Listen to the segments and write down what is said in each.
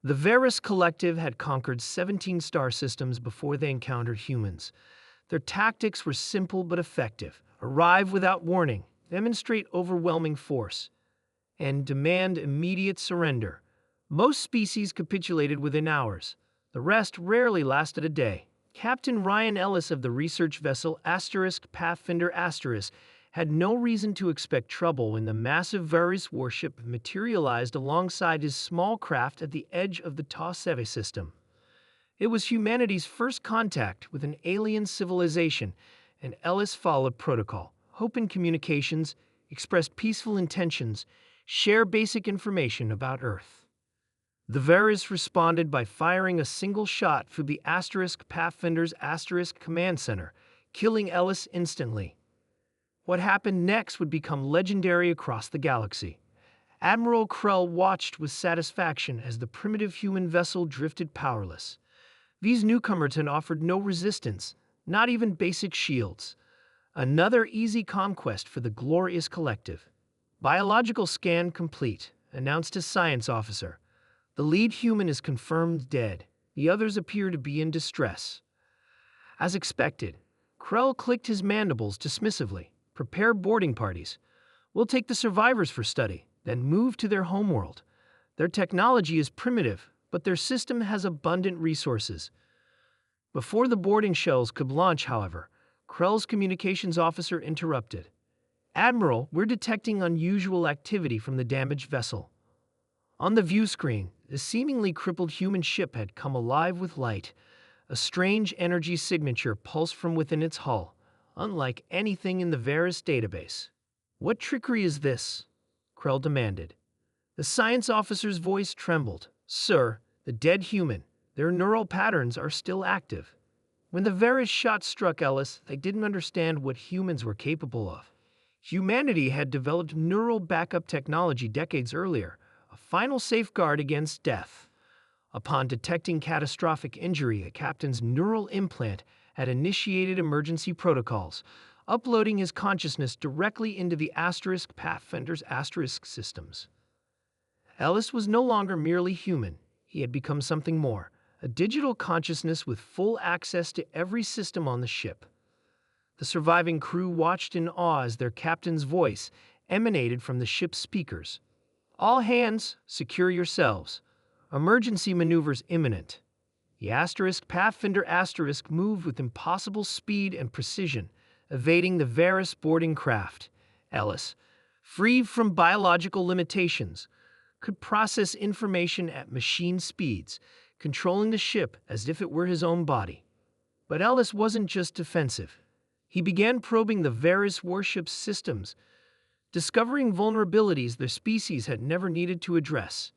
The Varus Collective had conquered 17 star systems before they encountered humans. Their tactics were simple but effective. Arrive without warning, demonstrate overwhelming force, and demand immediate surrender. Most species capitulated within hours. The rest rarely lasted a day. Captain Ryan Ellis of the research vessel Pathfinder had no reason to expect trouble when the massive Varus warship materialized alongside his small craft at the edge of the Scifi system. It was humanity's first contact with an alien civilization, and Ellis followed protocol. Open communications, express peaceful intentions, share basic information about Earth. The Varus responded by firing a single shot through the Pathfinder's command center, killing Ellis instantly. What happened next would become legendary across the galaxy. Admiral Krell watched with satisfaction as the primitive human vessel drifted powerless. These newcomers had offered no resistance, not even basic shields. Another easy conquest for the glorious collective. Biological scan complete, announced a science officer. The lead human is confirmed dead. The others appear to be in distress. As expected, Krell clicked his mandibles dismissively. Prepare boarding parties. We'll take the survivors for study, then move to their homeworld. Their technology is primitive, but their system has abundant resources. Before the boarding shells could launch, however, Krell's communications officer interrupted. Admiral, we're detecting unusual activity from the damaged vessel. On the view screen, the seemingly crippled human ship had come alive with light. A strange energy signature pulsed from within its hull, unlike anything in the Varus database. What trickery is this? Krell demanded. The science officer's voice trembled. Sir, the dead human, their neural patterns are still active. When the Varus shot struck Ellis, they didn't understand what humans were capable of. Humanity had developed neural backup technology decades earlier, a final safeguard against death. Upon detecting catastrophic injury, a captain's neural implant had initiated emergency protocols, uploading his consciousness directly into the Pathfinder's systems. Ellis was no longer merely human. He had become something more, a digital consciousness with full access to every system on the ship. The surviving crew watched in awe as their captain's voice emanated from the ship's speakers. All hands, secure yourselves. Emergency maneuvers imminent. The Pathfinder moved with impossible speed and precision, evading the Varus boarding craft. Ellis, free from biological limitations, could process information at machine speeds, controlling the ship as if it were his own body. But Ellis wasn't just defensive. He began probing the Varus warship's systems, discovering vulnerabilities their species had never needed to address.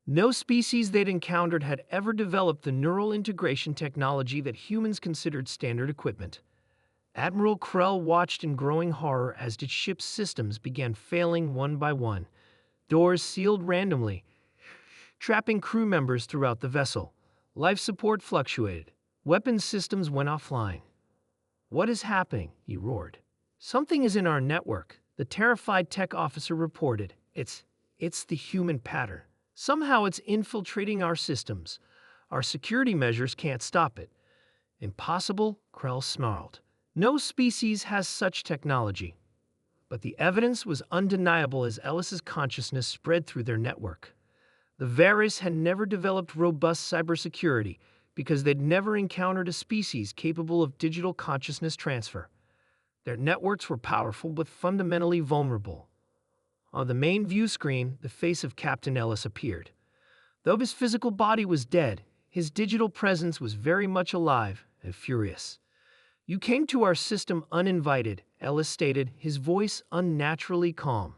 No species they'd encountered had ever developed the neural integration technology that humans considered standard equipment. Admiral Krell watched in growing horror as the ship's systems began failing one by one. Doors sealed randomly, trapping crew members throughout the vessel. Life support fluctuated. Weapons systems went offline. What is happening? He roared. Something is in our network, the terrified tech officer reported. It's the human pattern. Somehow it's infiltrating our systems. Our security measures can't stop it. Impossible, Krell snarled. No species has such technology. But the evidence was undeniable as Ellis's consciousness spread through their network. The Varus had never developed robust cybersecurity because they'd never encountered a species capable of digital consciousness transfer. Their networks were powerful but fundamentally vulnerable. On the main view screen, the face of Captain Ellis appeared. Though his physical body was dead, his digital presence was very much alive and furious. You came to our system uninvited, Ellis stated, his voice unnaturally calm.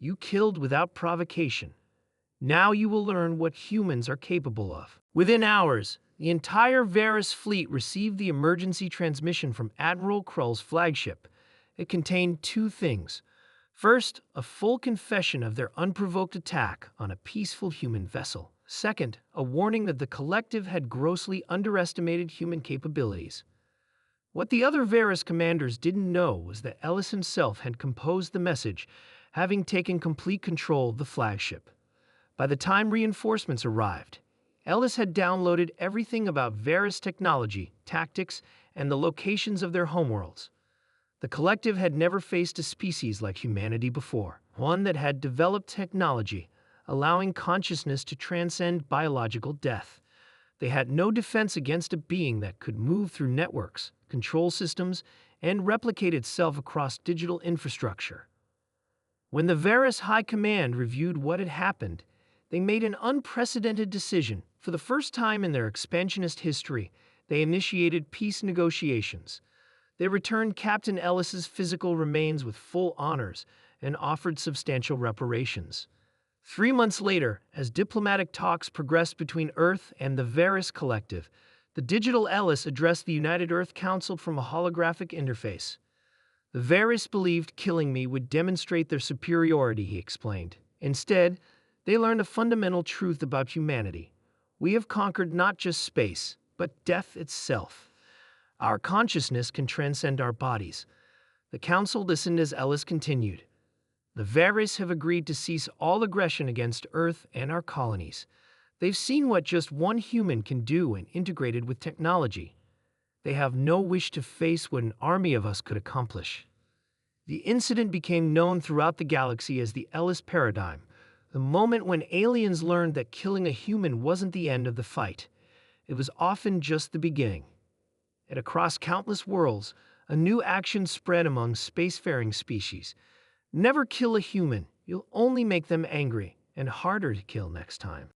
You killed without provocation. Now you will learn what humans are capable of. Within hours, the entire Varus fleet received the emergency transmission from Admiral Krell's flagship. It contained two things. First, a full confession of their unprovoked attack on a peaceful human vessel. Second, a warning that the collective had grossly underestimated human capabilities. What the other Varus commanders didn't know was that Ellis himself had composed the message, having taken complete control of the flagship. By the time reinforcements arrived, Ellis had downloaded everything about Varys technology, tactics, and the locations of their homeworlds. The collective had never faced a species like humanity before, one that had developed technology, allowing consciousness to transcend biological death. They had no defense against a being that could move through networks, control systems, and replicate itself across digital infrastructure. When the Varys High Command reviewed what had happened, they made an unprecedented decision. For the first time in their expansionist history, they initiated peace negotiations. They returned Captain Ellis's physical remains with full honors and offered substantial reparations. 3 months later, as diplomatic talks progressed between Earth and the Varys Collective, the digital Ellis addressed the United Earth Council from a holographic interface. The Varys believed killing me would demonstrate their superiority, he explained. Instead, they learned a fundamental truth about humanity. We have conquered not just space, but death itself. Our consciousness can transcend our bodies. The Council listened as Ellis continued. The Varys have agreed to cease all aggression against Earth and our colonies. They've seen what just one human can do when integrated with technology. They have no wish to face what an army of us could accomplish. The incident became known throughout the galaxy as the Ellis Paradigm, the moment when aliens learned that killing a human wasn't the end of the fight. It was often just the beginning. And across countless worlds, a new action spread among spacefaring species. Never kill a human. You'll only make them angry and harder to kill next time.